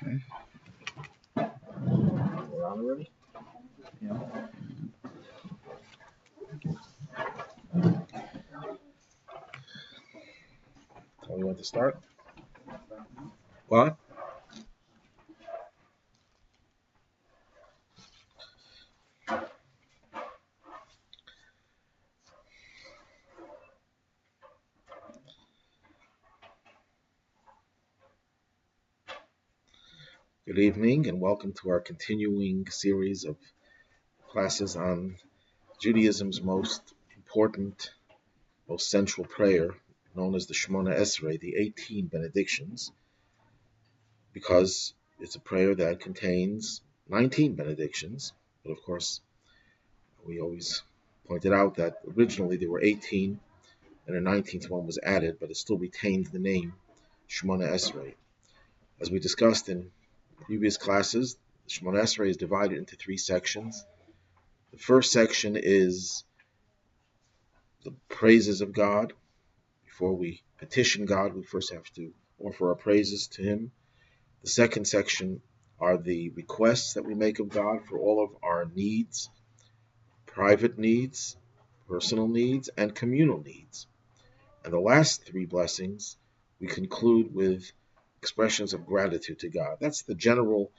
Okay. We're on already? Yeah. So we want to start? What? Good evening and welcome to our continuing series of classes on Judaism's most important, most central prayer, known as the Shemona Esrei, the 18 benedictions, because it's a prayer that contains 19 benedictions. But of course, we always pointed out that originally there were 18 and a 19th one was added, but it still retained the name Shemona Esrei. As we discussed in previous classes, the Shemona Esrei is divided into three sections. The first section is the praises of God. Before we petition God, we first have to offer our praises to Him. The second section are the requests that we make of God for all of our needs, private needs, personal needs, and communal needs. And the last three blessings, we conclude with expressions of gratitude to God. That's the general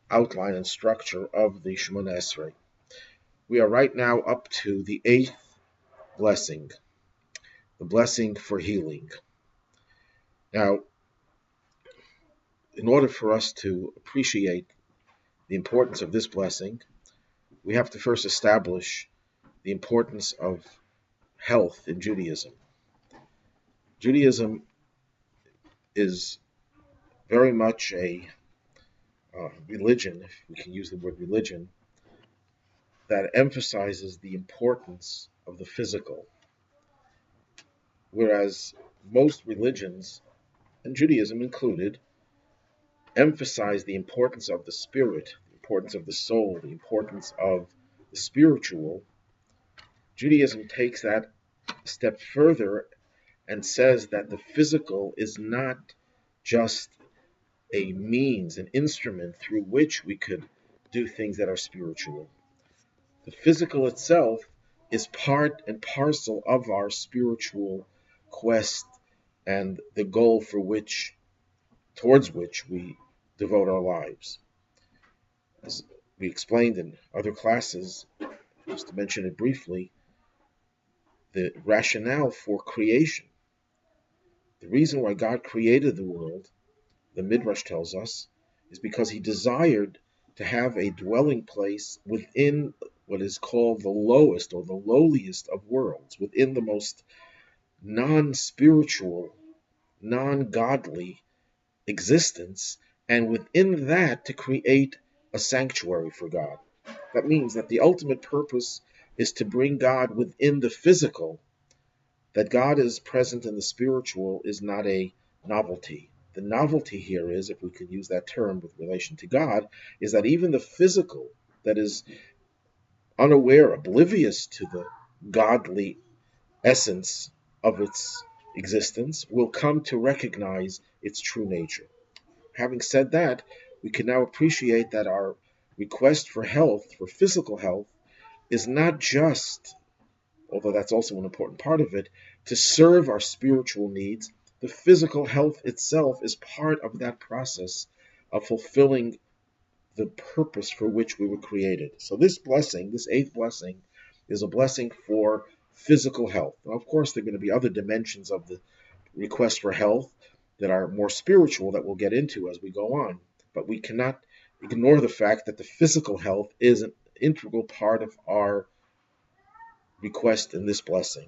outline and structure of the Shemona Esrei. We are right now up to the eighth blessing, the blessing for healing. Now, in order for us to appreciate the importance of this blessing, we have to first establish the importance of health in Judaism. Judaism is very much a religion, if we can use the word religion, that emphasizes the importance of the physical, whereas most religions, and Judaism included, emphasize the importance of the spirit, the importance of the soul, the importance of the spiritual. Judaism takes that a step further and says that the physical is not just a means, an instrument through which we could do things that are spiritual. The physical itself is part and parcel of our spiritual quest and the goal towards which we devote our lives. As we explained in other classes, just to mention it briefly, the rationale for creation, the reason why God created the world, the Midrash tells us, is because He desired to have a dwelling place within what is called the lowest or the lowliest of worlds, within the most non-spiritual, non-godly existence, and within that to create a sanctuary for God. That means that the ultimate purpose is to bring God within the physical. That God is present in the spiritual is not a novelty. The novelty here is, if we could use that term with relation to God, is that even the physical that is unaware, oblivious to the godly essence of its existence, will come to recognize its true nature. Having said that, we can now appreciate that our request for health, for physical health, is not just, although that's also an important part of it, to serve our spiritual needs. The physical health itself is part of that process of fulfilling the purpose for which we were created. So this blessing, this eighth blessing, is a blessing for physical health. Now, of course, there are going to be other dimensions of the request for health that are more spiritual that we'll get into as we go on. But we cannot ignore the fact that the physical health is an integral part of our request in this blessing.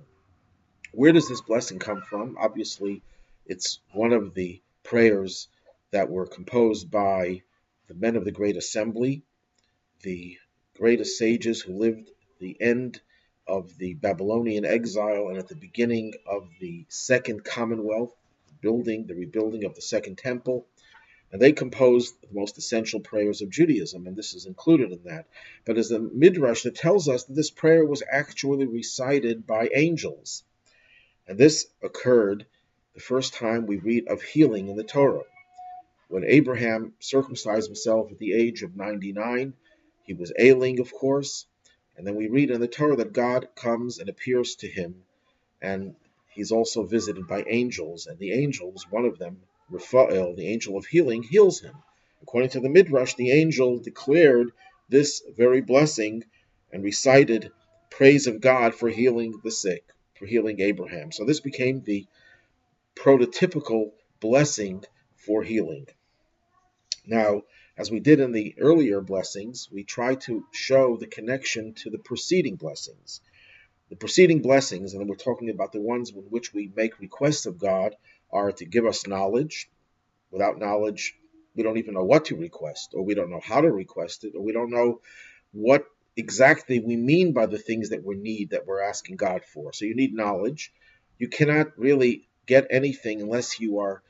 Where does this blessing come from? Obviously, it's one of the prayers that were composed by the men of the Great Assembly, the greatest sages who lived the end of the Babylonian exile and at the beginning of the Second Commonwealth, the rebuilding of the Second Temple. And they composed the most essential prayers of Judaism, and this is included in that. But as the Midrash that tells us that this prayer was actually recited by angels. And this occurred the first time we read of healing in the Torah. When Abraham circumcised himself at the age of 99, he was ailing, of course. And then we read in the Torah that God comes and appears to him, and he's also visited by angels. And the angels, one of them, Raphael, the angel of healing, heals him. According to the Midrash, the angel declared this very blessing and recited praise of God for healing the sick, for healing Abraham. So this became the prototypical blessing for healing. Now, as we did in the earlier blessings, we try to show the connection to the preceding blessings. The preceding blessings, and we're talking about the ones in which we make requests of God, are to give us knowledge. Without knowledge, we don't even know what to request, or we don't know how to request it, or we don't know what exactly we mean by the things that we need, that we're asking God for. So you need knowledge. You cannot really get anything unless you are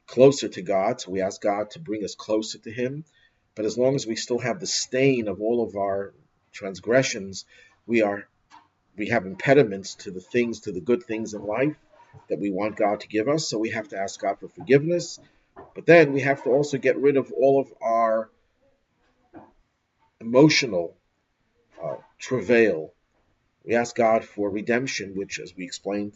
closer to God. So we ask God to bring us closer to Him. But as long as we still have the stain of all of our transgressions, we have impediments to the good things in life that we want God to give us. So we have to ask God for forgiveness. But then we have to also get rid of all of our emotional travail. We ask God for redemption, which, as we explained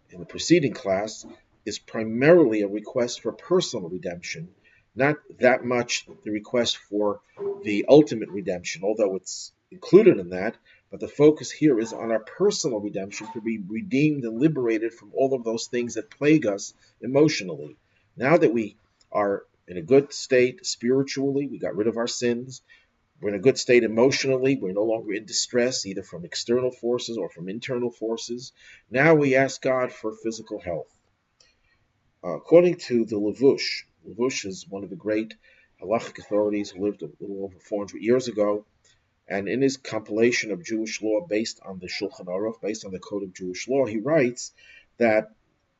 in the preceding class, is primarily a request for personal redemption, not that much the request for the ultimate redemption, although it's included in that. But the focus here is on our personal redemption, to be redeemed and liberated from all of those things that plague us emotionally. Now that we are in a good state spiritually, we got rid of our sins, we're in a good state emotionally. We're no longer in distress, either from external forces or from internal forces. Now we ask God for physical health. According to the Levush is one of the great halachic authorities who lived a little over 400 years ago. And in his compilation of Jewish law based on the Shulchan Aruch, based on the Code of Jewish Law, he writes that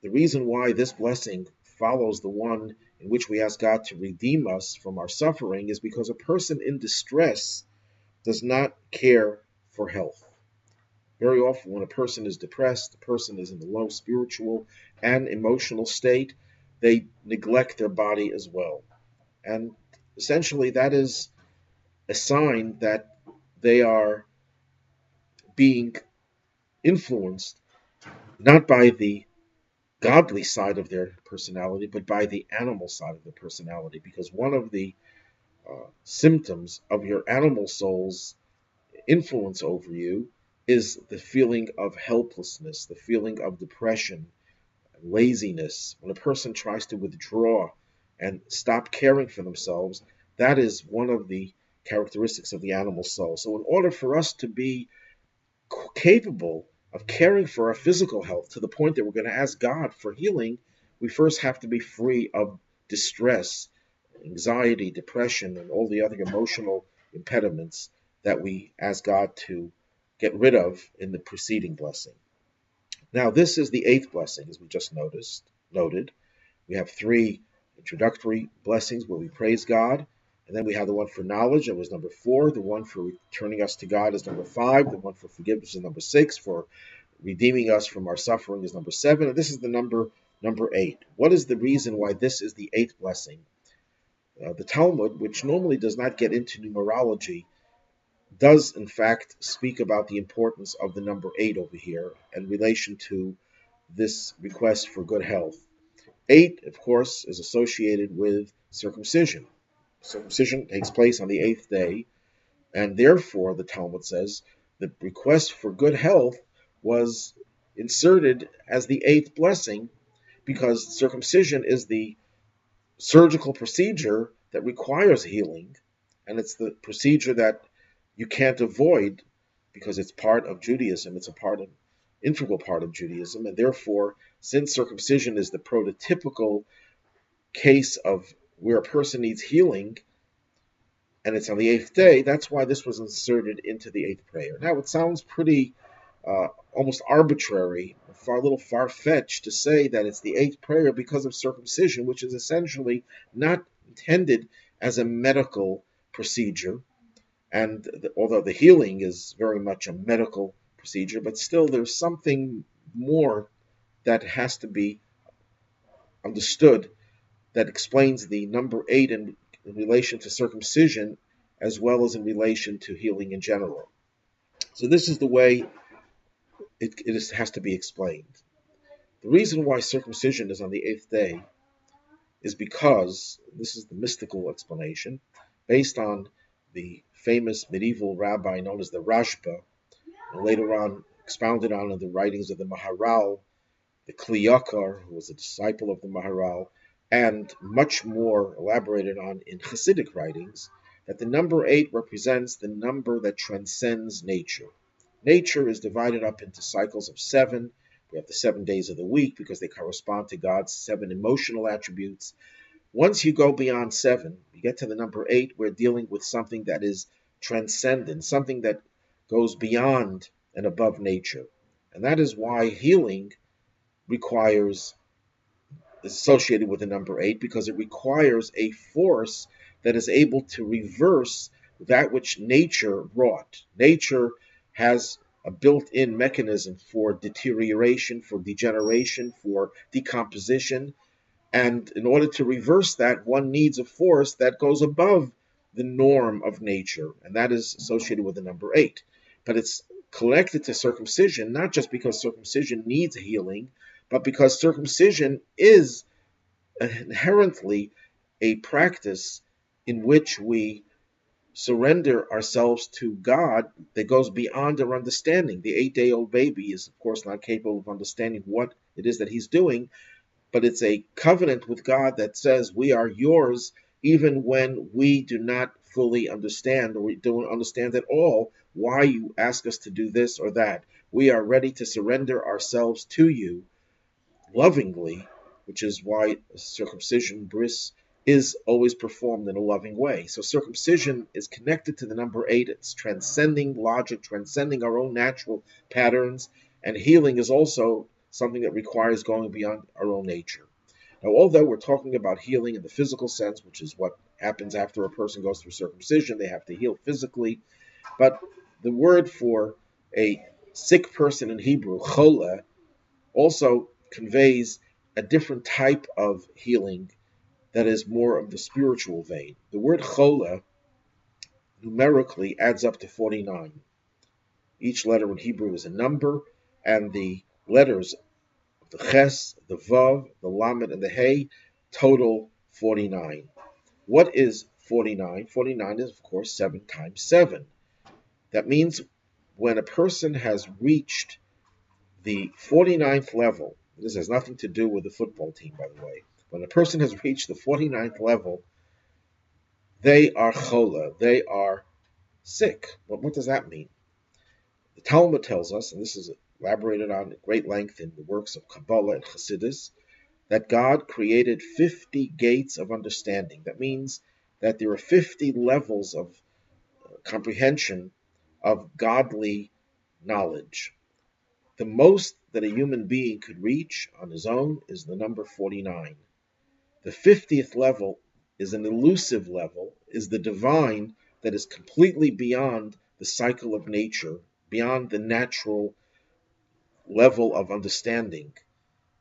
the reason why this blessing follows the one in which we ask God to redeem us from our suffering is because a person in distress does not care for health. Very often when a person is depressed, a person is in a low spiritual and emotional state, they neglect their body as well. And essentially that is a sign that they are being influenced not by the godly side of their personality, but by the animal side of their personality. Because one of the symptoms of your animal soul's influence over you is the feeling of helplessness, the feeling of depression, laziness. When a person tries to withdraw and stop caring for themselves, that is one of the characteristics of the animal soul. So in order for us to be capable of caring for our physical health to the point that we're going to ask God for healing, we first have to be free of distress, anxiety, depression, and all the other emotional impediments that we ask God to get rid of in the preceding blessing. Now, this is the eighth blessing, as we just noted. We have three introductory blessings where we praise God. And then we have the one for knowledge, that was number 4. The one for returning us to God is number 5. The one for forgiveness is number 6. For redeeming us from our suffering is number 7. And this is the number 8. What is the reason why this is the 8th blessing? The Talmud, which normally does not get into numerology, does in fact speak about the importance of the number 8 over here in relation to this request for good health. 8, of course, is associated with circumcision. Circumcision takes place on the 8th day, and therefore, the Talmud says, the request for good health was inserted as the 8th blessing because circumcision is the surgical procedure that requires healing, and it's the procedure that you can't avoid because it's part of Judaism. It's integral part of Judaism, and therefore, since circumcision is the prototypical case of where a person needs healing, and it's on the 8th day, that's why this was inserted into the 8th prayer. Now, it sounds pretty almost arbitrary, a little far-fetched to say that it's the 8th prayer because of circumcision, which is essentially not intended as a medical procedure. And although the healing is very much a medical procedure, but still there's something more that has to be understood that explains the number 8 in relation to circumcision as well as in relation to healing in general. So this is the way it has to be explained. The reason why circumcision is on the 8th day is because, this is the mystical explanation, based on the famous medieval rabbi known as the Rashba, and later on expounded on in the writings of the Maharal, the Kli Yakar, who was a disciple of the Maharal, and much more elaborated on in Hasidic writings, that the number 8 represents the number that transcends nature. Nature is divided up into cycles of 7. We have the 7 days of the week because they correspond to God's 7 emotional attributes. Once you go beyond 7, you get to the number 8, we're dealing with something that is transcendent, something that goes beyond and above nature. And that is why healing is associated with the number 8, because it requires a force that is able to reverse that which nature wrought. Nature has a built-in mechanism for deterioration, for degeneration, for decomposition, and in order to reverse that, one needs a force that goes above the norm of nature, and that is associated with the number 8. But it's connected to circumcision, not just because circumcision needs healing, but because circumcision is inherently a practice in which we surrender ourselves to God that goes beyond our understanding. The 8-day-old baby is, of course, not capable of understanding what it is that he's doing, but it's a covenant with God that says we are yours even when we do not fully understand, or we don't understand at all why you ask us to do this or that. We are ready to surrender ourselves to you lovingly, which is why circumcision, bris, is always performed in a loving way. So circumcision is connected to the number 8. It's transcending logic, transcending our own natural patterns, and healing is also something that requires going beyond our own nature. Now, although we're talking about healing in the physical sense, which is what happens after a person goes through circumcision, they have to heal physically, but the word for a sick person in Hebrew, chola, also conveys a different type of healing that is more of the spiritual vein. The word chola numerically adds up to 49. Each letter in Hebrew is a number, and the letters of the ches, the vav, the lamed, and the hey total 49. What is 49? 49 is, of course, 7 times 7. That means when a person has reached the 49th level, this has nothing to do with the football team, by the way. When a person has reached the 49th level, they are chola, they are sick. What does that mean? The Talmud tells us, and this is elaborated on at great length in the works of Kabbalah and Chassidus, that God created 50 gates of understanding. That means that there are 50 levels of comprehension of godly knowledge. The most that a human being could reach on his own is the number 49. The 50th level is an elusive level, is the divine that is completely beyond the cycle of nature, beyond the natural level of understanding.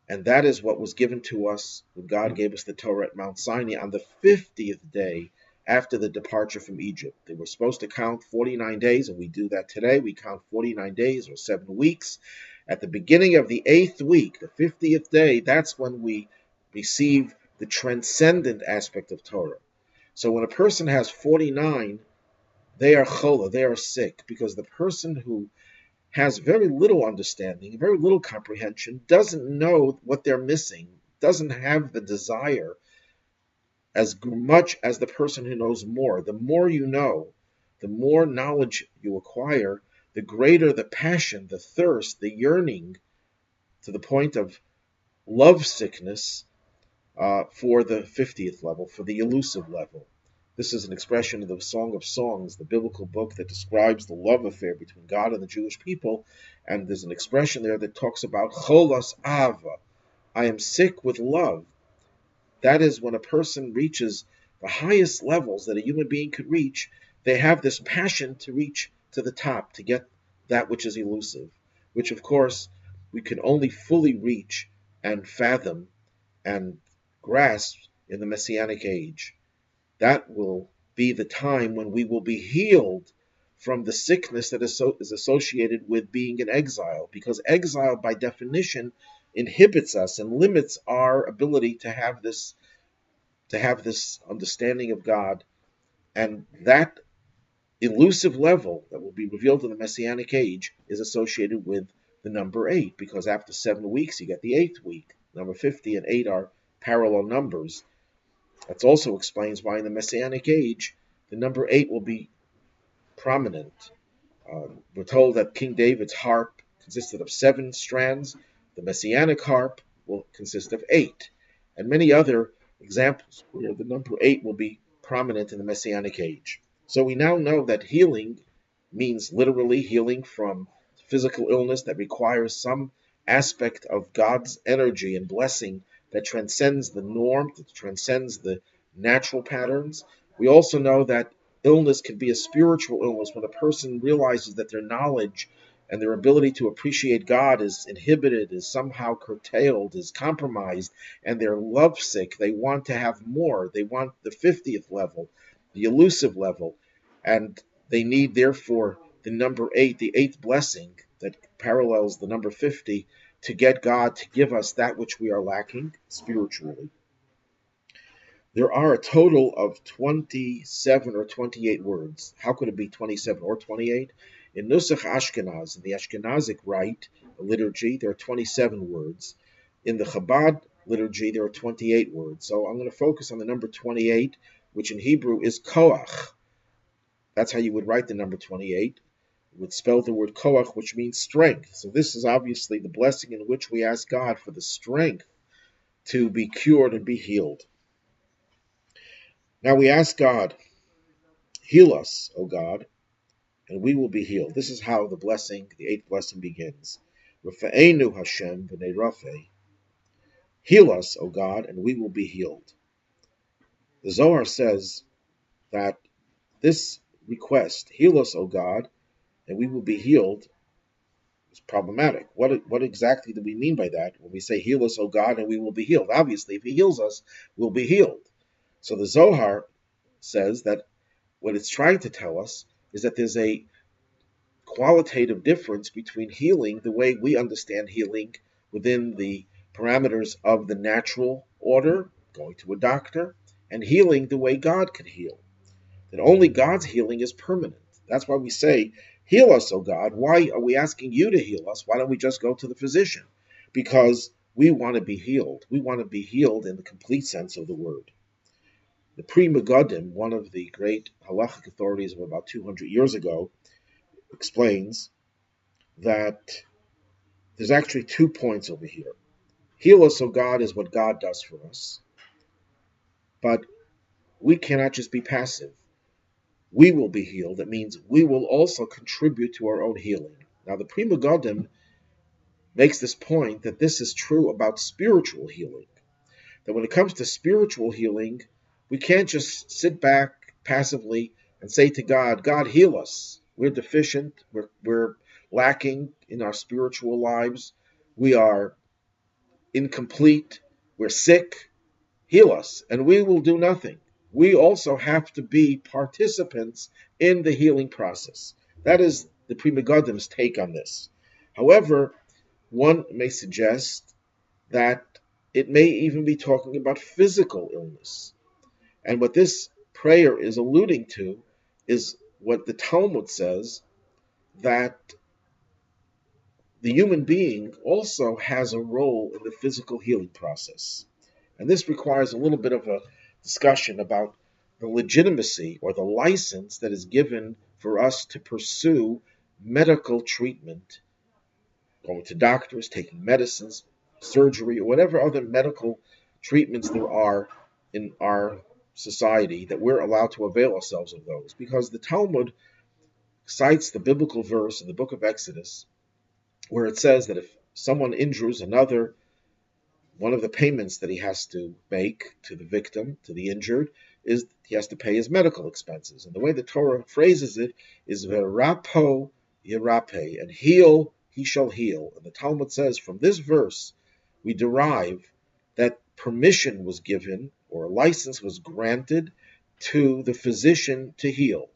And that is what was given to us when God gave us the Torah at Mount Sinai on the 50th day after the departure from Egypt. They were supposed to count 49 days, and we do that today. We count 49 days or 7 weeks. At the beginning of the 8th week, the 50th day, that's when we receive the transcendent aspect of Torah. So when a person has 49, they are chola, they are sick, because the person who has very little understanding, very little comprehension, doesn't know what they're missing, doesn't have the desire as much as the person who knows more. The more you know, the more knowledge you acquire, the greater the passion, the thirst, the yearning, to the point of love sickness for the 50th level, for the elusive level. This is an expression of the Song of Songs, the biblical book that describes the love affair between God and the Jewish people. And there's an expression there that talks about cholas ava. I am sick with love. That is when a person reaches the highest levels that a human being could reach. They have this passion to reach to the top, to get that which is elusive, which of course we can only fully reach and fathom and grasp in the Messianic age. That will be the time when we will be healed from the sickness that is associated with being in exile, because exile by definition inhibits us and limits our ability to have this understanding of God. And that elusive level that will be revealed in the Messianic age is associated with the number 8, because after 7 weeks you get the 8th week. Number 50 and 8 are parallel numbers. That also explains why in the Messianic age the number 8 will be prominent. We're told that King David's harp consisted of 7 strands. The Messianic harp will consist of 8, and many other examples where the number 8 will be prominent in the Messianic age. So we now know that healing means literally healing from physical illness that requires some aspect of God's energy and blessing that transcends the norm, that transcends the natural patterns. We also know that illness can be a spiritual illness when a person realizes that their knowledge and their ability to appreciate God is inhibited, is somehow curtailed, is compromised, and they're lovesick. They want to have more. They want the 50th level, the elusive level, and they need, therefore, the number 8, the 8th blessing that parallels the number 50, to get God to give us that which we are lacking spiritually. There are a total of 27 or 28 words. How could it be 27 or 28? In Nusach Ashkenaz, in the Ashkenazic rite, liturgy, there are 27 words. In the Chabad liturgy, there are 28 words. So I'm going to focus on the number 28, which in Hebrew is koach. That's how you would write the number 28. You would spell the word koach, which means strength. So this is obviously the blessing in which we ask God for the strength to be cured and be healed. Now we ask God, heal us, O God, and we will be healed. This is how the blessing, the 8th blessing, begins. Rafa'enu Hashem v'nei Rafe. Heal us, O God, and we will be healed. The Zohar says that this request, heal us, O God, and we will be healed, is problematic. What exactly do we mean by that when we say, heal us, O God, and we will be healed? Obviously, if he heals us, we'll be healed. So the Zohar says that what it's trying to tell us is that there's a qualitative difference between healing the way we understand healing within the parameters of the natural order, going to a doctor, and healing the way God can heal. That only God's healing is permanent. That's why we say, heal us, O God. Why are we asking you to heal us? Why don't we just go to the physician? Because we want to be healed. We want to be healed in the complete sense of the word. The Pri Megadim, one of the great halachic authorities of about 200 years ago, explains that there's actually 2 points over here. Heal us, O God, is what God does for us. But we cannot just be passive. We will be healed. That means we will also contribute to our own healing. Now, the Pri Megadim makes this point that this is true about spiritual healing. That when it comes to spiritual healing, we can't just sit back passively and say to God, God, heal us. We're deficient. We're lacking in our spiritual lives. We are incomplete. We're sick. Heal us, and we will do nothing. We also have to be participants in the healing process. That is the Pri Megadim's take on this. However, one may suggest that it may even be talking about physical illness. And what this prayer is alluding to is what the Talmud says, that the human being also has a role in the physical healing process. And this requires a little bit of a discussion about the legitimacy or the license that is given for us to pursue medical treatment, going to doctors, taking medicines, surgery, or whatever other medical treatments there are in our society, that we're allowed to avail ourselves of those. Because the Talmud cites the biblical verse in the book of Exodus where it says that if someone injures another, one of the payments that he has to make to the victim, to the injured, is he has to pay his medical expenses. And the way the Torah phrases it is verapo yerape, and heal, he shall heal. And the Talmud says from this verse we derive that permission was given, or a license was granted to the physician to heal.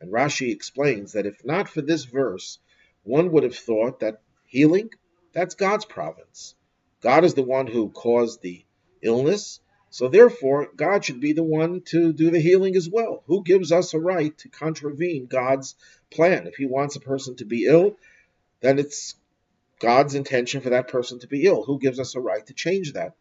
And Rashi explains that if not for this verse, one would have thought that healing, that's God's province. God is the one who caused the illness, so therefore God should be the one to do the healing as well. Who gives us a right to contravene God's plan? If he wants a person to be ill, then it's God's intention for that person to be ill. Who gives us a right to change that?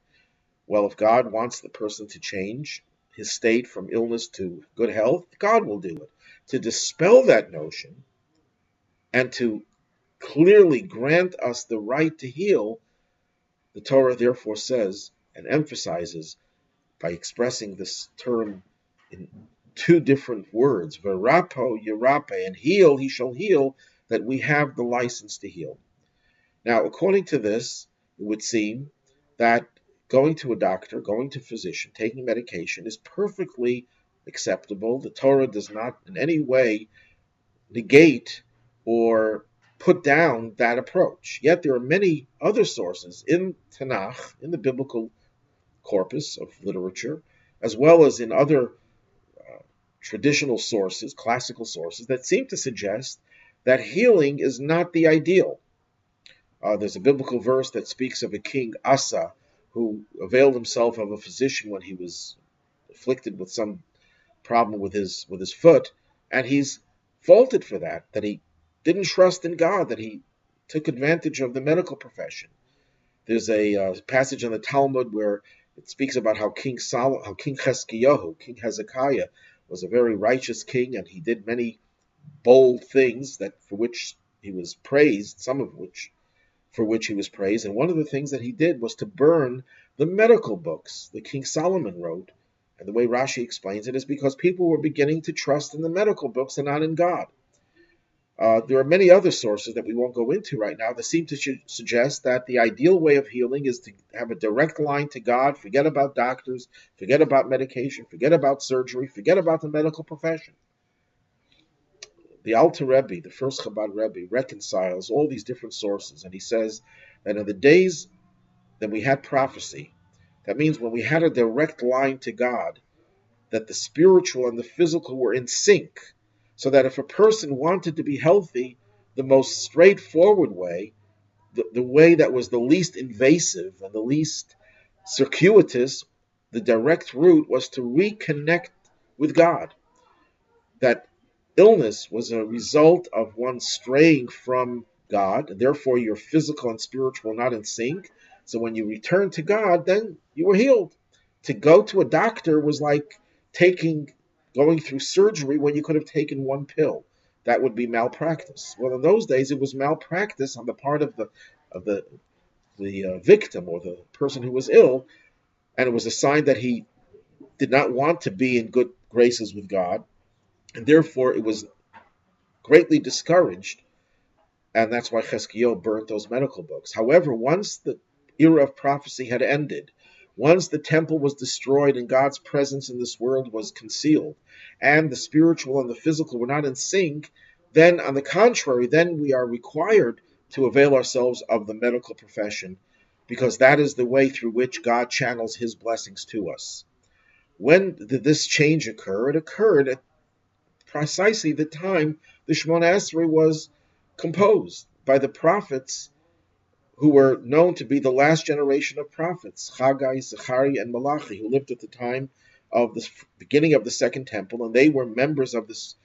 Well, if God wants the person to change his state from illness to good health, God will do it. To dispel that notion and to clearly grant us the right to heal, the Torah therefore says and emphasizes by expressing this term in two different words, verapo yerape, and heal, he shall heal, that we have the license to heal. Now, according to this, it would seem that going to a doctor, going to a physician, taking medication is perfectly acceptable. The Torah does not in any way negate or put down that approach. Yet there are many other sources in Tanakh, in the biblical corpus of literature, as well as in other traditional sources, classical sources, that seem to suggest that healing is not the ideal. There's a biblical verse that speaks of a king, Asa, who availed himself of a physician when he was afflicted with some problem with his foot, and he's faulted for that he didn't trust in God, that he took advantage of the medical profession. There's a passage in the Talmud where it speaks about how King Chizkiyahu, King Hezekiah, was a very righteous king, and he did many bold things that for which he was praised, some of which for which he was praised. And one of the things that he did was to burn the medical books that King Solomon wrote. And the way Rashi explains it is because people were beginning to trust in the medical books and not in God. There are many other sources that we won't go into right now that seem to suggest that the ideal way of healing is to have a direct line to God, forget about doctors, forget about medication, forget about surgery, forget about the medical profession. The Alter Rebbe, the first Chabad Rebbe, reconciles all these different sources, and he says that in the days that we had prophecy, that means when we had a direct line to God, that the spiritual and the physical were in sync, so that if a person wanted to be healthy, the most straightforward way, the way that was the least invasive and the least circuitous, the direct route was to reconnect with God. That illness was a result of one straying from God, and therefore your physical and spiritual were not in sync. So when you returned to God, then you were healed. To go to a doctor was like going through surgery when you could have taken one pill. That would be malpractice. Well, in those days, it was malpractice on the part of the victim or the person who was ill, and it was a sign that he did not want to be in good graces with God, and therefore it was greatly discouraged, and that's why Chizkiyahu burnt those medical books. However, once the era of prophecy had ended, once the temple was destroyed and God's presence in this world was concealed, and the spiritual and the physical were not in sync, then on the contrary, then we are required to avail ourselves of the medical profession, because that is the way through which God channels his blessings to us. When did this change occur? It occurred at precisely the time the Shemona Esrei was composed by the prophets who were known to be the last generation of prophets, Haggai, Zechariah, and Malachi, who lived at the time of the beginning of the Second Temple, and they were members of this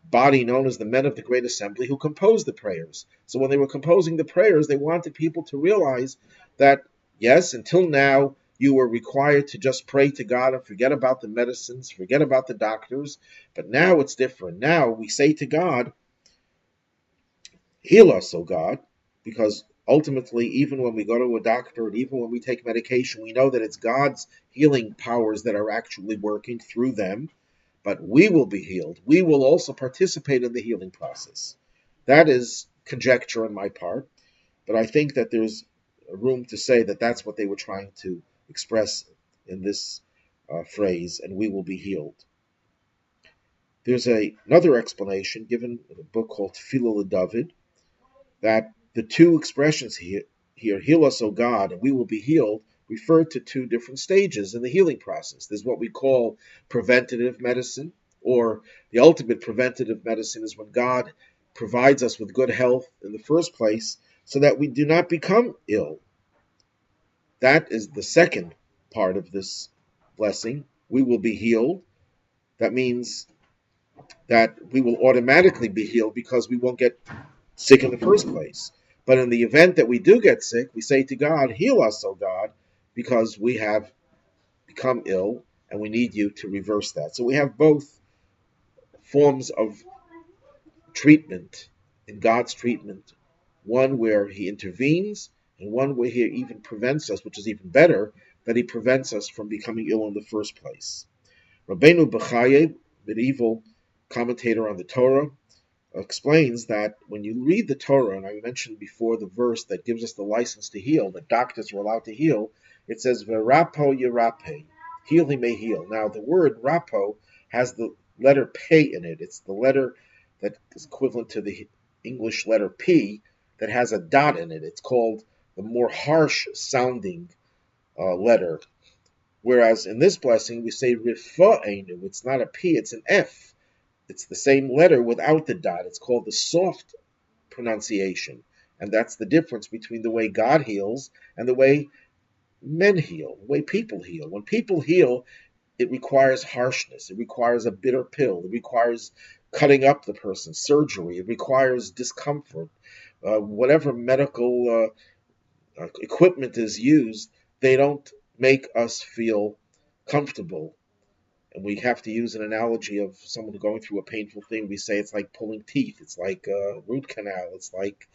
body known as the Men of the Great Assembly who composed the prayers. So when they were composing the prayers, they wanted people to realize that, yes, until now, you were required to just pray to God and forget about the medicines, forget about the doctors, but now it's different. Now we say to God, heal us, O God, because ultimately, even when we go to a doctor and even when we take medication, we know that it's God's healing powers that are actually working through them, but we will be healed. We will also participate in the healing process. That is conjecture on my part, but I think that there's room to say that that's what they were trying to express in this phrase, and we will be healed. There's another explanation given in a book called Tefillah LeDavid, that the two expressions here, heal us, O God, and we will be healed, refer to two different stages in the healing process. There's what we call preventative medicine, or the ultimate preventative medicine is when God provides us with good health in the first place so that we do not become ill. That is the second part of this blessing. We will be healed. That means that we will automatically be healed because we won't get sick in the first place. But in the event that we do get sick, we say to God, heal us, O God, because we have become ill and we need you to reverse that. So we have both forms of treatment in God's treatment, one where he intervenes and one where he even prevents us, which is even better, that he prevents us from becoming ill in the first place. Rabbeinu Bechaye, medieval commentator on the Torah, explains that when you read the Torah, and I mentioned before the verse that gives us the license to heal, that doctors are allowed to heal, it says, Verapo yerape, heal he may heal. Now, the word rapo has the letter pe in it. It's the letter that is equivalent to the English letter P that has a dot in it. It's called the more harsh sounding letter. Whereas in this blessing, we say rifa'enu. It's not a P, it's an F. It's the same letter without the dot. It's called the soft pronunciation. And that's the difference between the way God heals and the way men heal, the way people heal. When people heal, it requires harshness. It requires a bitter pill. It requires cutting up the person, surgery. It requires discomfort. Whatever medical equipment is used, they don't make us feel comfortable. And we have to use an analogy of someone going through a painful thing. We say it's like pulling teeth. It's like a root canal. It's like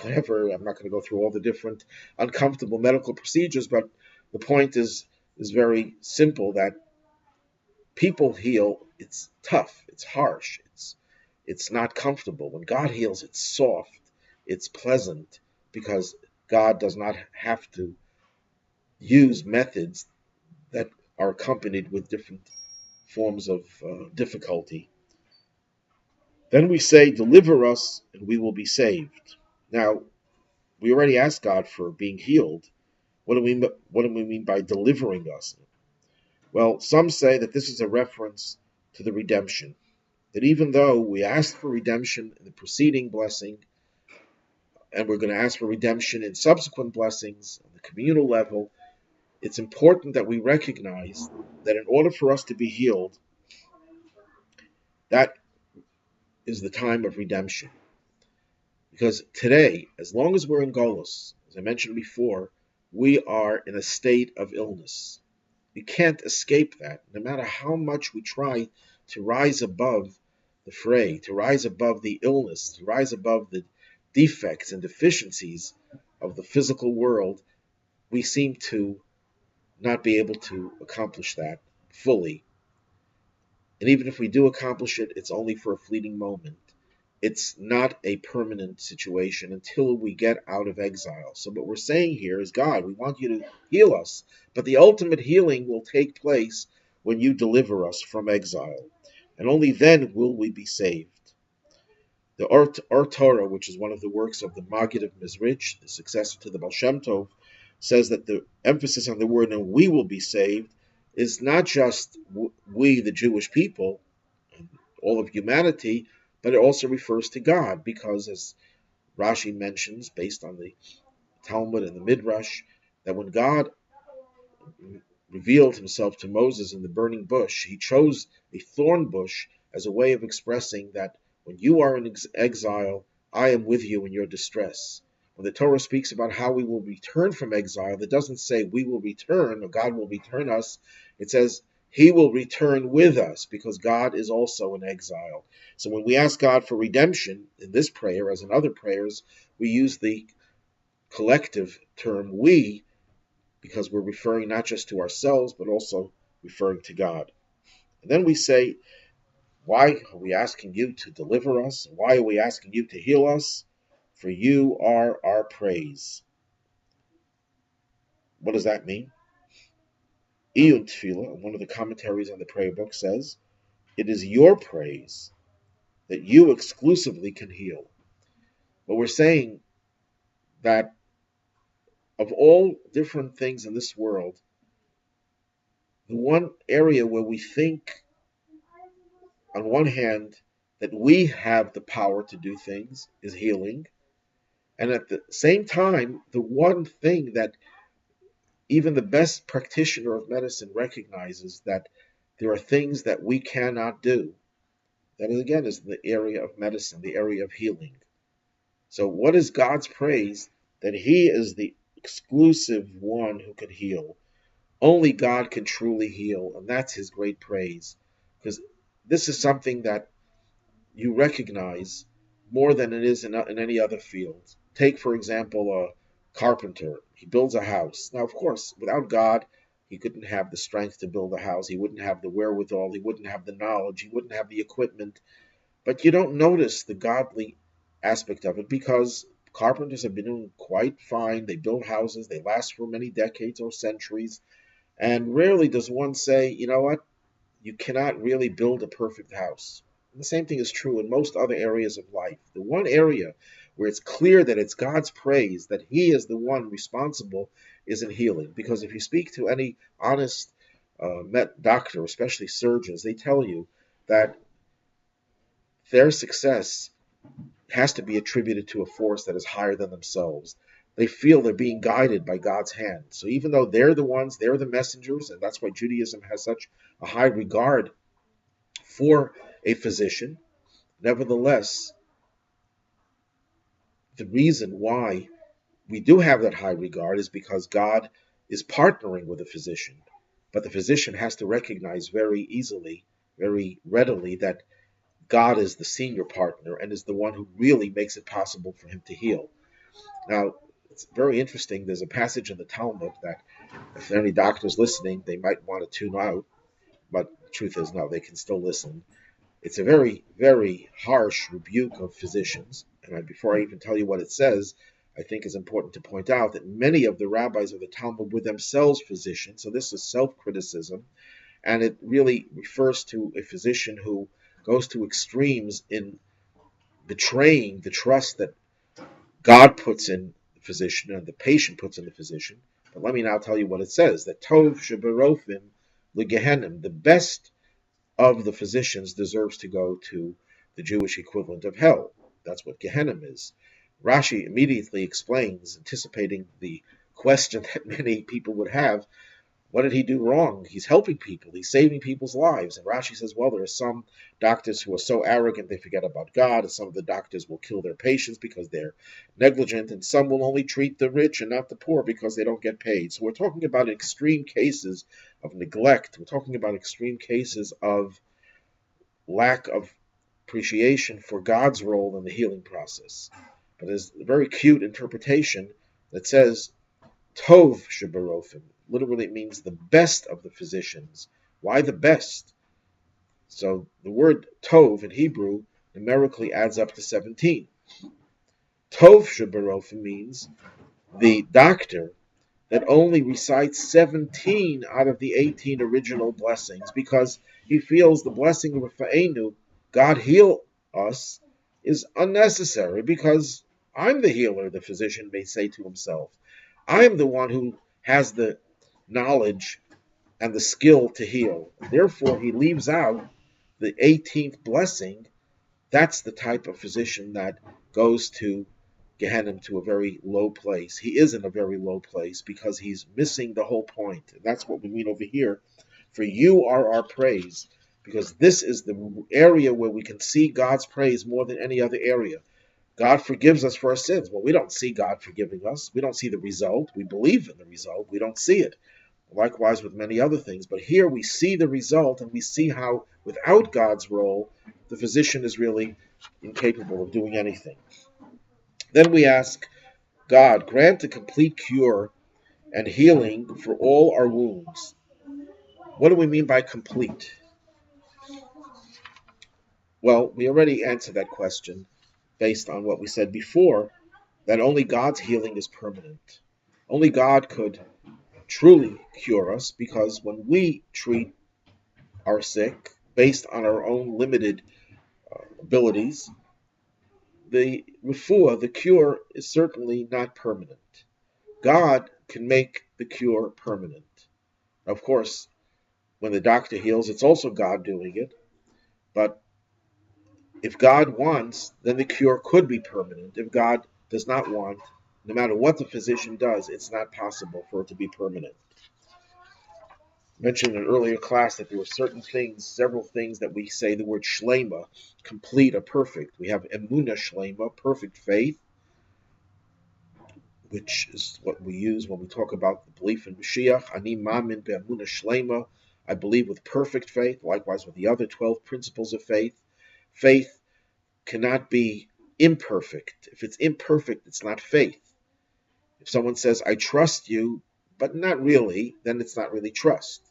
whatever. I'm not going to go through all the different uncomfortable medical procedures, but the point is very simple, that people heal. It's tough. It's harsh. It's not comfortable. When God heals, it's soft. It's pleasant because God does not have to use methods that are accompanied with different forms of difficulty. Then we say, deliver us and we will be saved. Now, we already asked God for being healed. What do we mean by delivering us? Well, some say that this is a reference to the redemption. That even though we asked for redemption in the preceding blessing, and we're going to ask for redemption in subsequent blessings on the communal level, it's important that we recognize that in order for us to be healed, that is the time of redemption. Because today, as long as we're in Golus, as I mentioned before, we are in a state of illness. We can't escape that, no matter how much we try to rise above the fray, to rise above the illness, to rise above the defects and deficiencies of the physical world. We seem to not be able to accomplish that fully. And even if we do accomplish it, it's only for a fleeting moment. It's not a permanent situation until we get out of exile. So what we're saying here is, God, we want you to heal us, but the ultimate healing will take place when you deliver us from exile. And only then will we be saved. The Or Torah, which is one of the works of the Maggid of Mezrich, the successor to the Baal Shem Tov, says that the emphasis on the word "and we will be saved" is not just we, the Jewish people, all of humanity, but it also refers to God, because as Rashi mentions, based on the Talmud and the Midrash, that when God revealed himself to Moses in the burning bush, he chose a thorn bush as a way of expressing that when you are in exile, I am with you in your distress. When the Torah speaks about how we will return from exile, it doesn't say we will return or God will return us. It says he will return with us, because God is also in exile. So when we ask God for redemption in this prayer, as in other prayers, we use the collective term we, because we're referring not just to ourselves, but also referring to God. And then we say, why are we asking you to deliver us? Why are we asking you to heal us? For you are our praise. What does that mean? Iyun Tefillah, one of the commentaries on the prayer book, says, it is your praise that you exclusively can heal. But we're saying that of all different things in this world, the one area where we think, on one hand, that we have the power to do things is healing. And at the same time, the one thing that even the best practitioner of medicine recognizes that there are things that we cannot do. That is, again, is the area of medicine, the area of healing. So what is God's praise? That he is the exclusive one who can heal. Only God can truly heal, and that's his great praise. Because this is something that you recognize more than it is in any other field. Take, for example, a carpenter. He builds a house. Now, of course, without God, he couldn't have the strength to build a house. He wouldn't have the wherewithal. He wouldn't have the knowledge. He wouldn't have the equipment. But you don't notice the godly aspect of it because carpenters have been doing quite fine. They build houses. They last for many decades or centuries. And rarely does one say, you know what, you cannot really build a perfect house. And the same thing is true in most other areas of life. The one area where it's clear that it's God's praise, that he is the one responsible, is in healing. Because if you speak to any honest doctor, especially surgeons, they tell you that their success has to be attributed to a force that is higher than themselves. They feel they're being guided by God's hand. So even though they're the ones, they're the messengers, and that's why Judaism has such a high regard for a physician, nevertheless, the reason why we do have that high regard is because God is partnering with a physician. But the physician has to recognize very easily, very readily, that God is the senior partner and is the one who really makes it possible for him to heal. Now, it's very interesting. There's a passage in the Talmud that if there are any doctors listening, they might want to tune out. But the truth is, no, they can still listen. It's a very, very harsh rebuke of physicians. And before I even tell you what it says, I think it's important to point out that many of the rabbis of the Talmud were themselves physicians. So this is self-criticism. And it really refers to a physician who goes to extremes in betraying the trust that God puts in the physician and the patient puts in the physician. But let me now tell you what it says, that Tov sheberofim legehenim, the best of the physicians deserves to go to the Jewish equivalent of hell. That's what Gehenna is. Rashi immediately explains, anticipating the question that many people would have, what did he do wrong? He's helping people. He's saving people's lives. And Rashi says, well, there are some doctors who are so arrogant they forget about God, and some of the doctors will kill their patients because they're negligent, and some will only treat the rich and not the poor because they don't get paid. So we're talking about extreme cases of neglect. We're talking about extreme cases of lack of appreciation for God's role in the healing process. But there's a very cute interpretation that says, Tov sheberofim. Literally it means the best of the physicians. Why the best? So the word Tov in Hebrew numerically adds up to 17. Tov sheberofim means the doctor that only recites 17 out of the 18 original blessings because he feels the blessing of Rafa'enu, God heal us, is unnecessary because I'm the healer, the physician may say to himself. I am the one who has the knowledge and the skill to heal. Therefore, he leaves out the 18th blessing. That's the type of physician that goes to Gehenna, to a very low place. He is in a very low place because he's missing the whole point. And that's what we mean over here. For you are our praise, because this is the area where we can see God's praise more than any other area. God forgives us for our sins. Well, we don't see God forgiving us. We don't see the result. We believe in the result. We don't see it. Likewise with many other things. But here we see the result, and we see how without God's role, the physician is really incapable of doing anything. Then we ask, God, grant a complete cure and healing for all our wounds. What do we mean by complete? Well, we already answered that question based on what we said before, that only God's healing is permanent. Only God could truly cure us, because when we treat our sick based on our own limited abilities, the refuah, the cure, is certainly not permanent. God can make the cure permanent. Of course, when the doctor heals, it's also God doing it. But if God wants, then the cure could be permanent. If God does not want, no matter what the physician does, it's not possible for it to be permanent. I mentioned in an earlier class that there were certain things, several things that we say the word shlema, complete or perfect. We have emuna shlema, perfect faith, which is what we use when we talk about the belief in Mashiach. Ani mamin be'emuna shlema. I believe with perfect faith. Likewise with the other 12 principles of faith. Faith cannot be imperfect. If it's imperfect, it's not faith. If someone says, I trust you, but not really, then it's not really trust.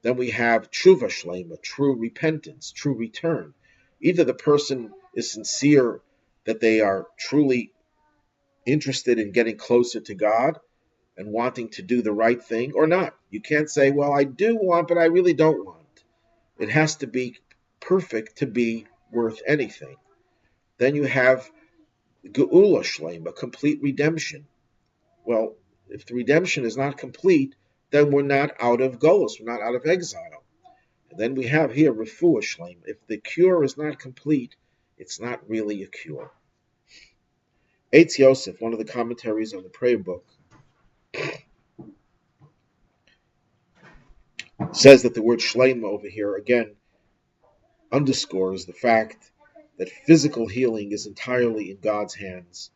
Then we have tshuva shlema, true repentance, true return. Either the person is sincere that they are truly interested in getting closer to God and wanting to do the right thing or not. You can't say, well, I do want, but I really don't want. It has to be perfect to be worth anything. Then you have geula shlema, complete redemption. Well, if the redemption is not complete, then we're not out of golus, we're not out of exile. And then we have here refuah shlema. If the cure is not complete, it's not really a cure. Eitz Yosef, one of the commentaries on the prayer book, says that the word shlema over here again underscores the fact that physical healing is entirely in God's hands,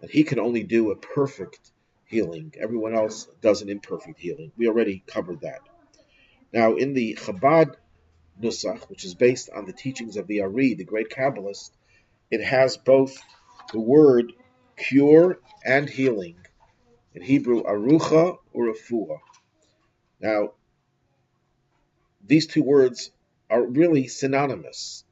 that He can only do a perfect healing. Everyone else does an imperfect healing. We already covered that. Now, in the Chabad Nusach, which is based on the teachings of the Ari, the great Kabbalist, it has both the word cure and healing. In Hebrew, arucha or refuah. Now, these two words are really synonymous.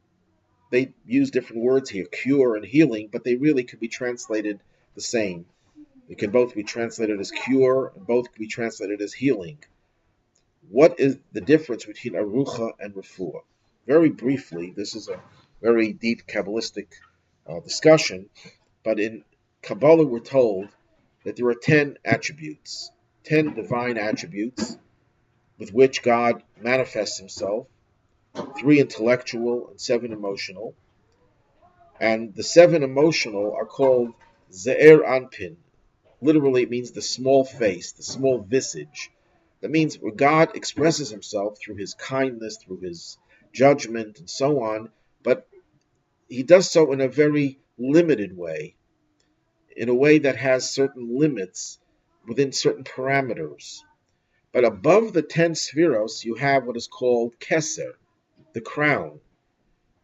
They use different words here, cure and healing, but they really could be translated the same. They can both be translated as cure, and both can be translated as healing. What is the difference between arucha and refuah? Very briefly, this is a very deep Kabbalistic discussion, but in Kabbalah we're told that there are 10 attributes, 10 divine attributes with which God manifests Himself, 3 intellectual and 7 emotional. And the 7 emotional are called Ze'er Anpin. Literally, it means the small face, the small visage. That means where God expresses Himself through His kindness, through His judgment, and so on, but He does so in a very limited way, in a way that has certain limits within certain parameters. But above the 10 spheros, you have what is called Keser, the crown,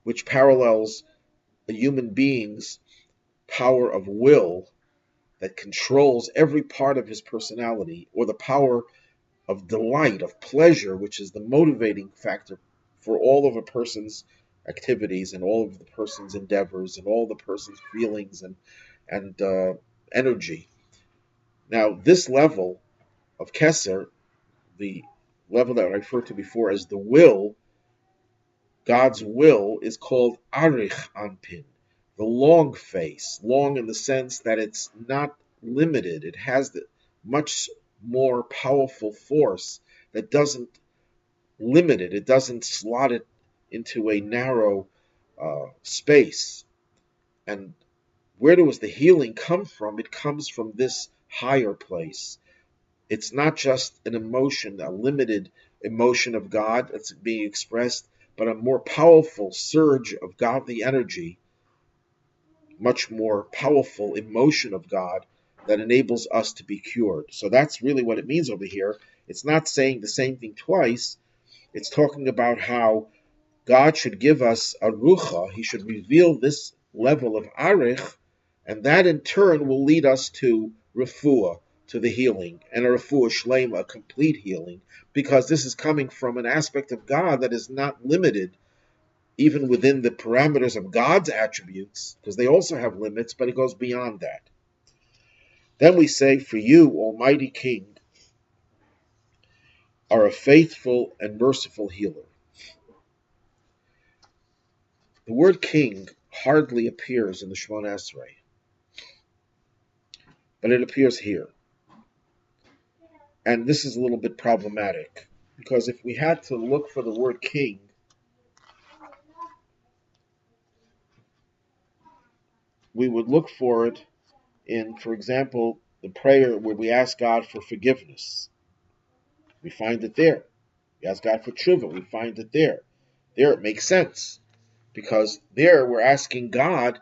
which parallels a human being's power of will that controls every part of his personality, or the power of delight, of pleasure, which is the motivating factor for all of a person's activities and all of the person's endeavors and all the person's feelings and energy. Now, this level of Keser, the level that I referred to before as the will, God's will, is called Arich Anpin, the long face. Long in the sense that it's not limited. It has the much more powerful force that doesn't limit it. It doesn't slot it into a narrow space. And where does the healing come from? It comes from this higher place. It's not just an emotion, a limited emotion of God that's being expressed, but a more powerful surge of godly energy, much more powerful emotion of God that enables us to be cured. So that's really what it means over here. It's not saying the same thing twice. It's talking about how God should give us a rucha. He should reveal this level of arich, and that in turn will lead us to refuah, to the healing, and a refuah shlema, a complete healing, because this is coming from an aspect of God that is not limited even within the parameters of God's attributes, because they also have limits, but it goes beyond that. Then we say, for you, Almighty King, are a faithful and merciful healer. The word king hardly appears in the Shemona Esrei, but it appears here. And this is a little bit problematic, because if we had to look for the word king, we would look for it in, for example, the prayer where we ask God for forgiveness. We find it there. We ask God for tshuva. We find it there. There it makes sense, because there we're asking God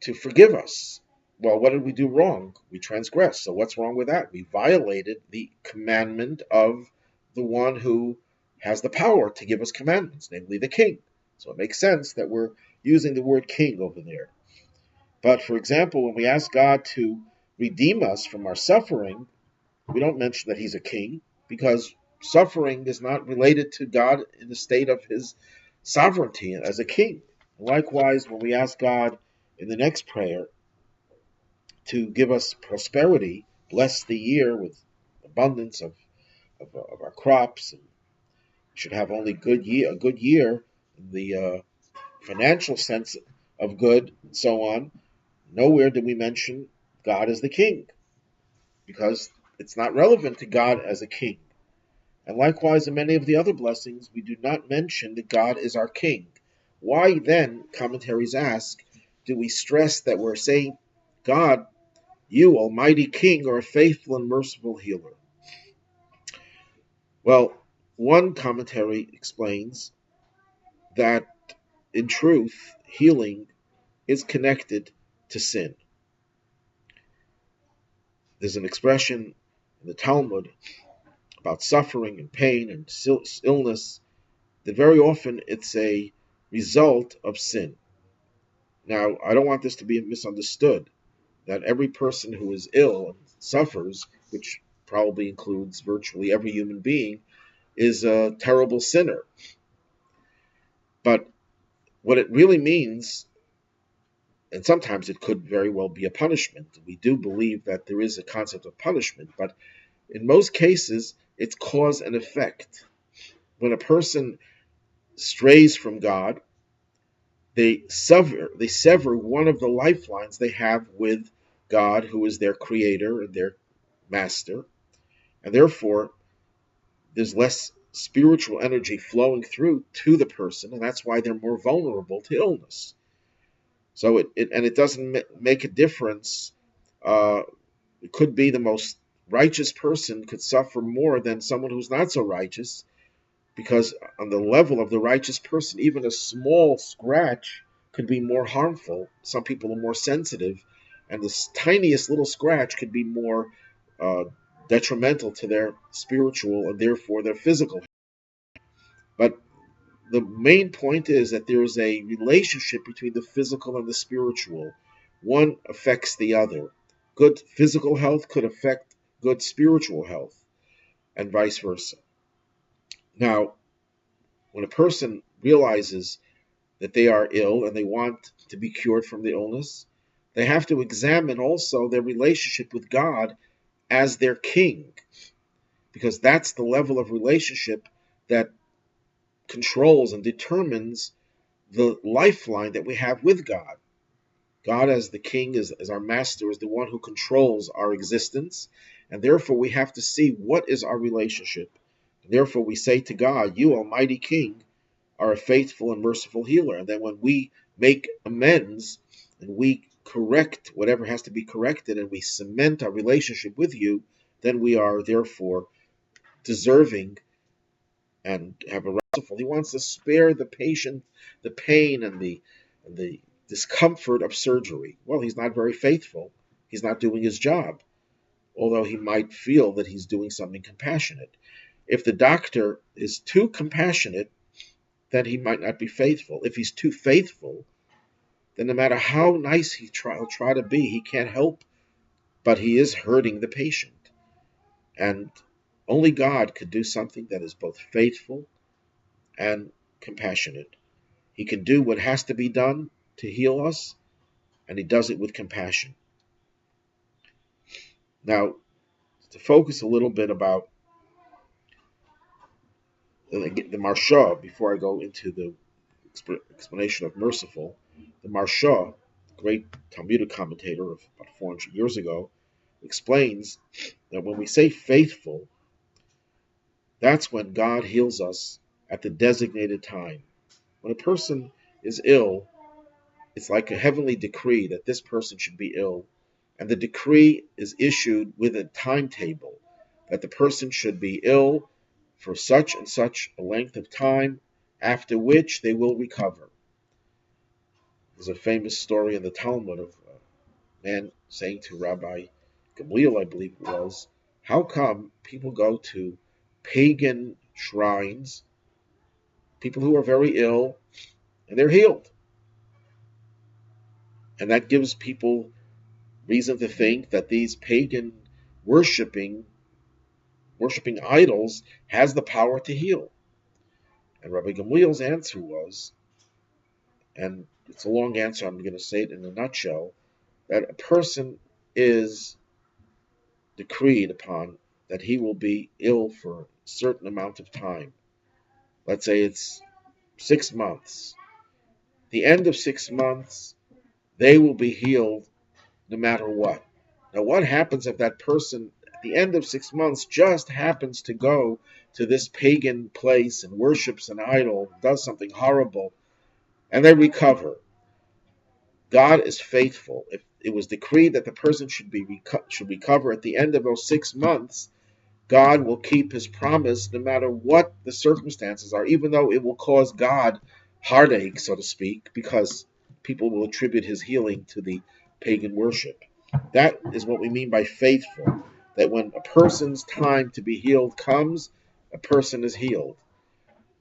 to forgive us. Well, what did we do wrong? We transgressed. So what's wrong with that? We violated the commandment of the one who has the power to give us commandments, namely the king. So it makes sense that we're using the word king over there. But for example, when we ask God to redeem us from our suffering, we don't mention that he's a king, because suffering is not related to God in the state of his sovereignty as a king. Likewise, when we ask God in the next prayer to give us prosperity, bless the year with abundance of our crops, and we should have only a good year in the financial sense of good, and so on. Nowhere do we mention God as the king, because it's not relevant to God as a king. And likewise, in many of the other blessings, we do not mention that God is our king. Why then, commentaries ask, do we stress that we're saying, God, you, Almighty King, are a faithful and merciful healer? Well, one commentary explains that, in truth, healing is connected to sin. There's an expression in the Talmud about suffering and pain and illness that very often it's a result of sin. Now, I don't want this to be misunderstood, that every person who is ill and suffers, which probably includes virtually every human being, is a terrible sinner. But what it really means, and sometimes it could very well be a punishment. We do believe that there is a concept of punishment, but in most cases, it's cause and effect. When a person strays from God, they sever one of the lifelines they have with God, who is their creator and their master, and therefore there's less spiritual energy flowing through to the person, and that's why they're more vulnerable to illness. So it doesn't make a difference. It could be the most righteous person could suffer more than someone who's not so righteous, because on the level of the righteous person, even a small scratch could be more harmful. Some people are more sensitive, and the tiniest little scratch could be more detrimental to their spiritual and therefore their physical. But the main point is that there is a relationship between the physical and the spiritual. One affects the other. Good physical health could affect good spiritual health, and vice versa. Now, when a person realizes that they are ill and they want to be cured from the illness, they have to examine also their relationship with God as their king, because that's the level of relationship that controls and determines the lifeline that we have with God. God as the king, as our master, is the one who controls our existence, and therefore we have to see what is our relationship. And therefore we say to God, you, Almighty King, are a faithful and merciful healer. And then when we make amends and we correct whatever has to be corrected and we cement our relationship with you, then we are therefore deserving and have a merciful. He wants to spare the patient the pain and the discomfort of surgery. Well, he's not very faithful. He's not doing his job, although he might feel that he's doing something compassionate. If the doctor is too compassionate, then he might not be faithful. If he's too faithful, then no matter how nice he'll try to be, he can't help but he is hurting the patient. And only God could do something that is both faithful and compassionate. He can do what has to be done to heal us, and he does it with compassion. Now, to focus a little bit about the Marsha, before I go into the explanation of merciful, the Marsha, great Talmudic commentator of about 400 years ago, explains that when we say faithful, That's when God heals us at the designated time. When a person is ill, it's like a heavenly decree that this person should be ill. And the decree is issued with a timetable that the person should be ill for such and such a length of time, after which they will recover. There's a famous story in the Talmud of a man saying to Rabbi Gamliel, I believe it was, how come people go to pagan shrines, people who are very ill, and they're healed? And that gives people reason to think that these pagan worshiping idols has the power to heal. And Rabbi Gamliel's answer was, and it's a long answer, I'm going to say it in a nutshell, that a person is decreed upon that he will be ill for a certain amount of time. Let's say it's 6 months. The end of 6 months, they will be healed no matter what. Now, what happens if that person at the end of 6 months just happens to go to this pagan place and worships an idol, does something horrible, and they recover? God is faithful. If it was decreed that the person should recover at the end of those 6 months, God will keep his promise no matter what the circumstances are, even though it will cause God heartache, so to speak, because people will attribute his healing to the pagan worship. That is what we mean by faithful, that when a person's time to be healed comes, a person is healed.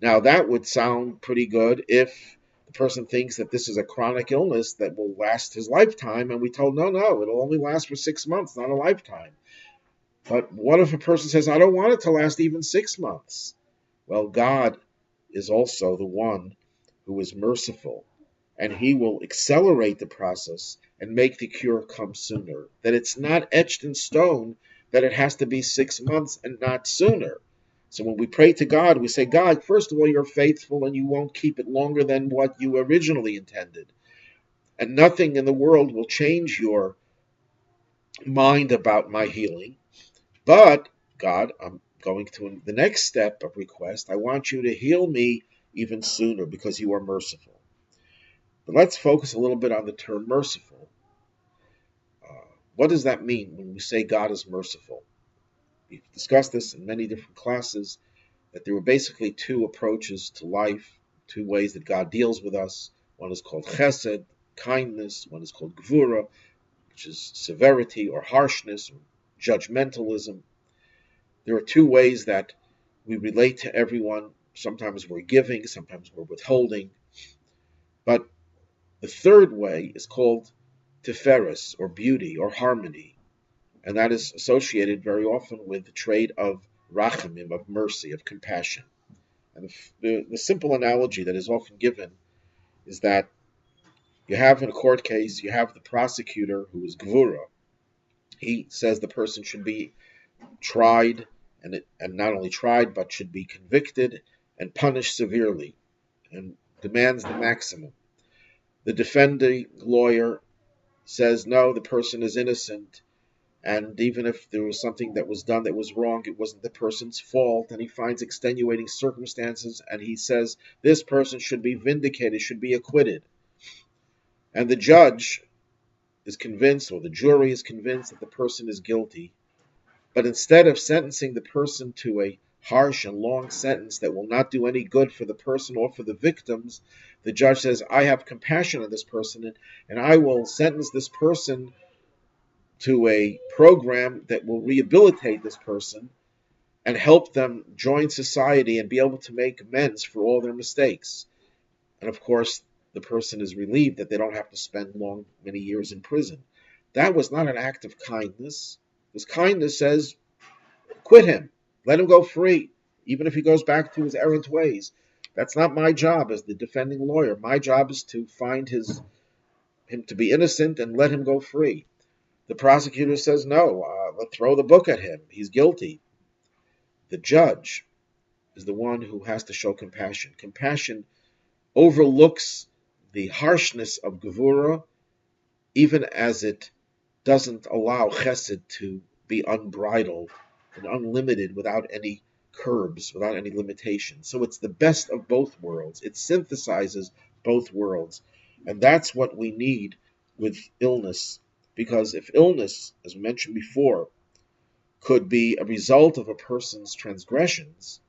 Now, that would sound pretty good if the person thinks that this is a chronic illness that will last his lifetime, and we told, no, it'll only last for 6 months, not a lifetime. But what if a person says, I don't want it to last even 6 months? Well, God is also the one who is merciful, and he will accelerate the process and make the cure come sooner. That it's not etched in stone that it has to be 6 months and not sooner. So when we pray to God, we say, God, first of all, you're faithful and you won't keep it longer than what you originally intended. And nothing in the world will change your mind about my healing. But, God, I'm going to the next step of request. I want you to heal me even sooner because you are merciful. But let's focus a little bit on the term merciful. What does that mean when we say God is merciful? We've discussed this in many different classes, that there were basically two approaches to life, two ways that God deals with us. One is called chesed, kindness. One is called gvura, which is severity or harshness, or judgmentalism. There are two ways that we relate to everyone. Sometimes we're giving, sometimes we're withholding. But the third way is called tiferes, or beauty, or harmony. And that is associated very often with the trait of rachamim, of mercy, of compassion. And the simple analogy that is often given is that you have in a court case, you have the prosecutor who is gvura. He says the person should be tried, and not only tried, but should be convicted and punished severely, and demands the maximum. The defending lawyer says, no, the person is innocent, and even if there was something that was done that was wrong, it wasn't the person's fault, and he finds extenuating circumstances, and he says this person should be vindicated, should be acquitted. And the judge is convinced, or the jury is convinced, that the person is guilty. But instead of sentencing the person to a harsh and long sentence that will not do any good for the person or for the victims, the judge says, I have compassion on this person, and I will sentence this person to a program that will rehabilitate this person and help them join society and be able to make amends for all their mistakes. And of course, the person is relieved that they don't have to spend many years in prison. That was not an act of kindness. This kindness says, quit him. Let him go free, even if he goes back to his errant ways. That's not my job as the defending lawyer. My job is to find him to be innocent and let him go free. The prosecutor says, no, let's throw the book at him. He's guilty. The judge is the one who has to show compassion. Compassion overlooks the harshness of gevura, even as it doesn't allow chesed to be unbridled and unlimited without any curbs, without any limitations. So it's the best of both worlds. It synthesizes both worlds. And that's what we need with illness. Because if illness, as we mentioned before, could be a result of a person's transgressions,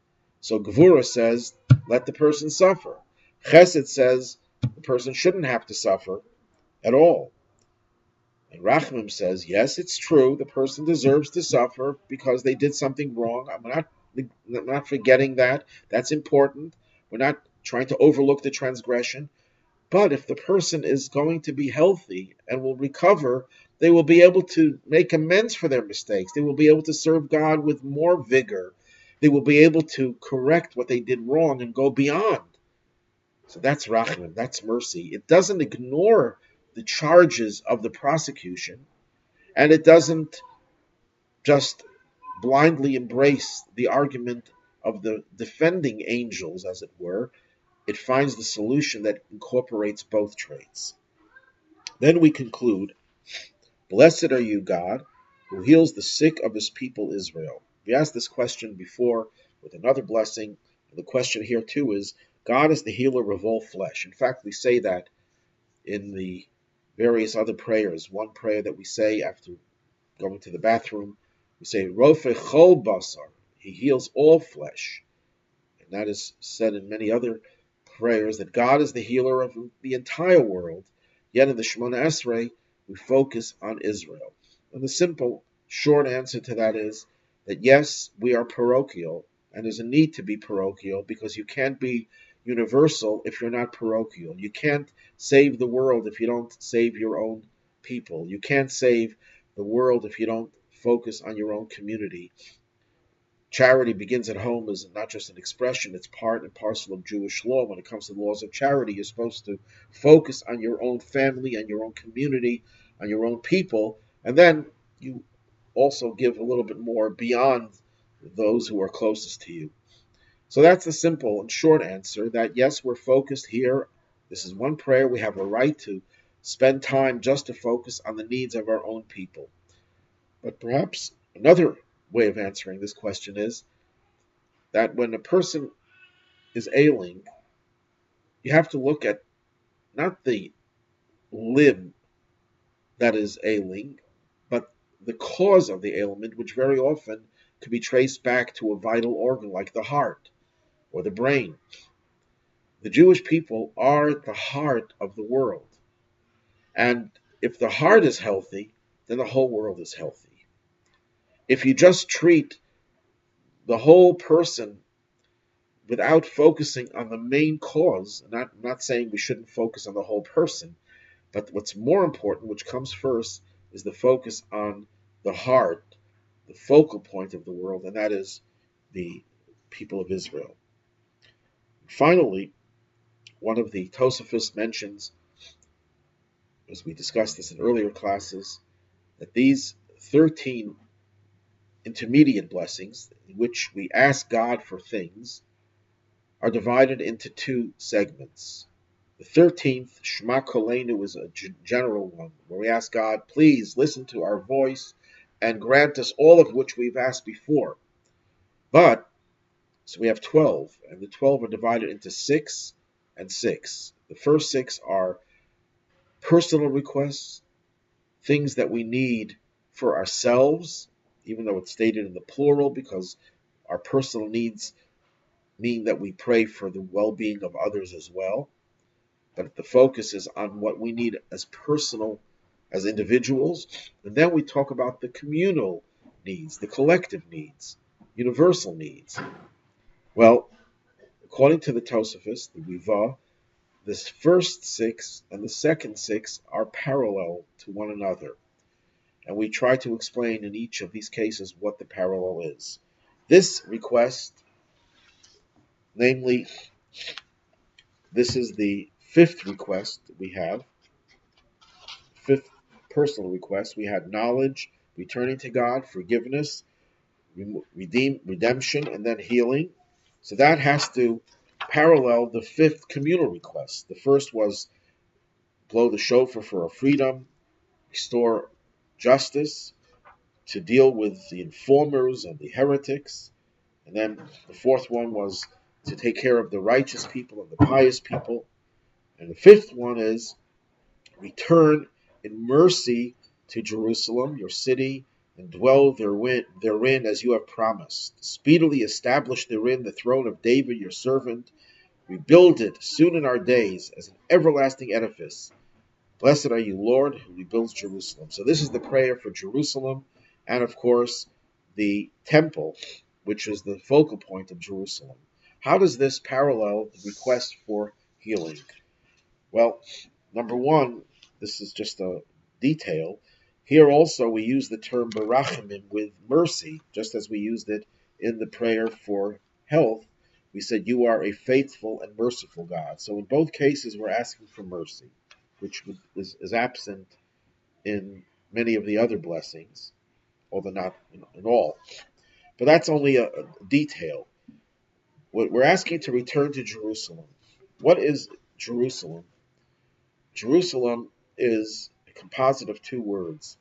so Gevura says, let the person suffer. Chesed says the person shouldn't have to suffer at all. And Rachamim says, yes, it's true, the person deserves to suffer because they did something wrong. I'm not forgetting that. That's important. We're not trying to overlook the transgression. But if the person is going to be healthy and will recover, they will be able to make amends for their mistakes. They will be able to serve God with more vigor. They will be able to correct what they did wrong and go beyond. So that's Rachamim, that's mercy. It doesn't ignore the charges of the prosecution, and it doesn't just blindly embrace the argument of the defending angels, as it were. It finds the solution that incorporates both traits. Then we conclude, blessed are you, God, who heals the sick of his people Israel. We asked this question before with another blessing. The question here too is, God is the healer of all flesh. In fact, we say that in the various other prayers. One prayer that we say after going to the bathroom, we say, Rofe chol basar, he heals all flesh. And that is said in many other prayers, that God is the healer of the entire world. Yet in the Shemona Esrei, we focus on Israel. And the simple, short answer to that is that yes, we are parochial, and there's a need to be parochial, because you can't be universal if you're not parochial. You can't save the world if you don't save your own people. You can't save the world if you don't focus on your own community. Charity begins at home is not just an expression, it's part and parcel of Jewish law. When it comes to the laws of charity, you're supposed to focus on your own family and your own community, on your own people, and then you also give a little bit more beyond those who are closest to you. So that's the simple and short answer, that yes, we're focused here. This is one prayer. We have a right to spend time just to focus on the needs of our own people. But perhaps another way of answering this question is that when a person is ailing, you have to look at not the limb that is ailing, but the cause of the ailment, which very often can be traced back to a vital organ like the heart or the brain. The Jewish people are the heart of the world. And if the heart is healthy, then the whole world is healthy. If you just treat the whole person without focusing on the main cause, not saying we shouldn't focus on the whole person, but what's more important, which comes first, is the focus on the heart, the focal point of the world, and that is the people of Israel. Finally, one of the Tosafos mentions, as we discussed this in earlier classes, that these 13 intermediate blessings, in which we ask God for things, are divided into two segments. The 13th, Shema Kolenu, is a general one, where we ask God, please listen to our voice and grant us all of which we've asked before. But, so we have 12, and the 12 are divided into 6 and 6. The first 6 are personal requests, things that we need for ourselves, even though it's stated in the plural, because our personal needs mean that we pray for the well-being of others as well. But the focus is on what we need as personal, as individuals. And then we talk about the communal needs, the collective needs, universal needs. Well, according to the Tosafos, the Riva, this first 6 and the second 6 are parallel to one another. And we try to explain in each of these cases what the parallel is. This request, namely, this is the 5th request that we have, 5th personal request. We had knowledge, returning to God, forgiveness, redemption, and then healing. So that has to parallel the 5th communal request. The first was blow the shofar for our freedom, restore justice, to deal with the informers and the heretics. And then the fourth one was to take care of the righteous people and the pious people. And the fifth one is return in mercy to Jerusalem, your city, and dwell therein as you have promised. Speedily establish therein the throne of David, your servant. Rebuild it soon in our days as an everlasting edifice. Blessed are you, Lord, who rebuilds Jerusalem. So this is the prayer for Jerusalem and, of course, the temple, which is the focal point of Jerusalem. How does this parallel the request for healing? Well, number one, this is just a detail. Here also we use the term barachimim with mercy, just as we used it in the prayer for health. We said, you are a faithful and merciful God. So in both cases, we're asking for mercy, which is absent in many of the other blessings, although not in all. But that's only a detail. We're asking to return to Jerusalem. What is Jerusalem? Jerusalem is a composite of two words,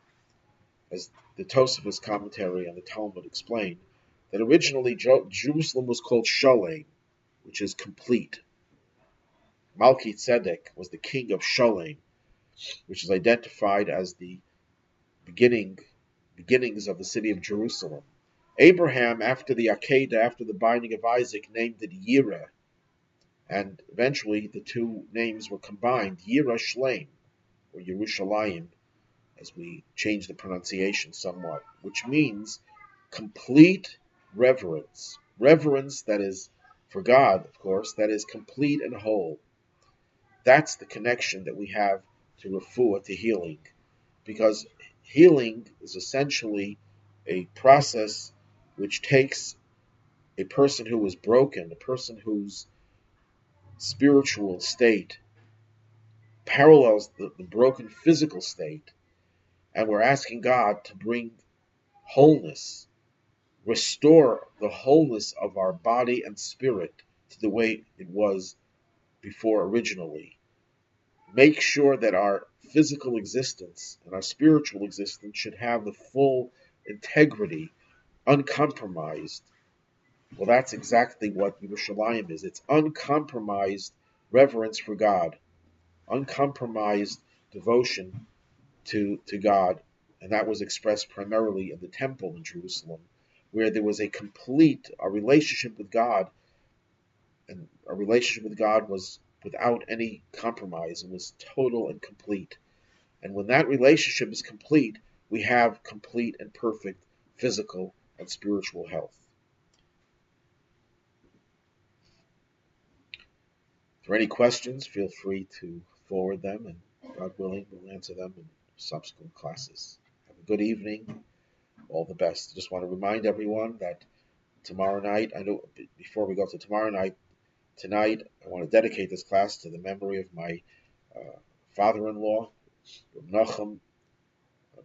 as the Tosafos commentary on the Talmud explained, that originally Jerusalem was called Shalem, which is complete. Malki Tzedek was the king of Shalem, which is identified as the beginnings of the city of Jerusalem. Abraham, after the Akedah, after the binding of Isaac, named it Yireh, and eventually the two names were combined, Yireh Shlem, or Yerushalayim, as we change the pronunciation somewhat, which means complete reverence. Reverence that is for God, of course, that is complete and whole. That's the connection that we have to refuah, to healing, because healing is essentially a process which takes a person who is broken, a person whose spiritual state parallels the broken physical state, and we're asking God to bring wholeness, restore the wholeness of our body and spirit to the way it was before originally. Make sure that our physical existence and our spiritual existence should have the full integrity, uncompromised. Well, that's exactly what Yerushalayim is. It's uncompromised reverence for God, uncompromised devotion to God, and that was expressed primarily in the temple in Jerusalem, where there was a relationship with God, and a relationship with God was without any compromise and was total and complete. And when that relationship is complete, we have complete and perfect physical and spiritual health. If there are any questions, feel free to forward them, and God willing, we'll answer them in subsequent classes. Have a good evening. All the best. I just want to remind everyone that tomorrow night, I know before we go to tomorrow night, tonight, I want to dedicate this class to the memory of my father-in-law, Nachum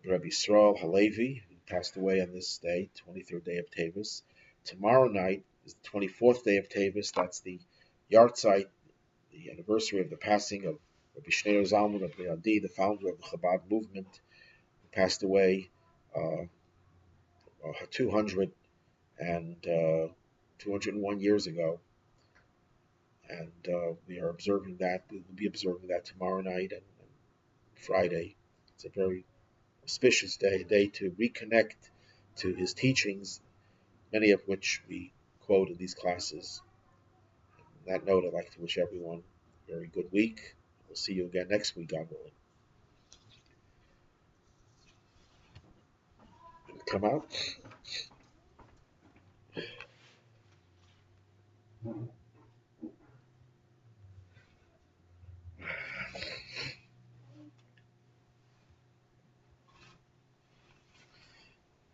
Rabbi Yisrael Halevi, who passed away on this day, 23rd day of Tevis. Tomorrow night is the 24th day of Tevis. That's the yahrzeit, the anniversary of the passing of Rabbi Shneur Zalman of Liadi, the founder of the Chabad movement, who passed away 200 and 201 years ago. And we are observing that. We will be observing that tomorrow night and Friday. It's a very auspicious day, a day to reconnect to his teachings, many of which we quote in these classes. On that note, I'd like to wish everyone a very good week. We'll see you again next week, God willing. Come out.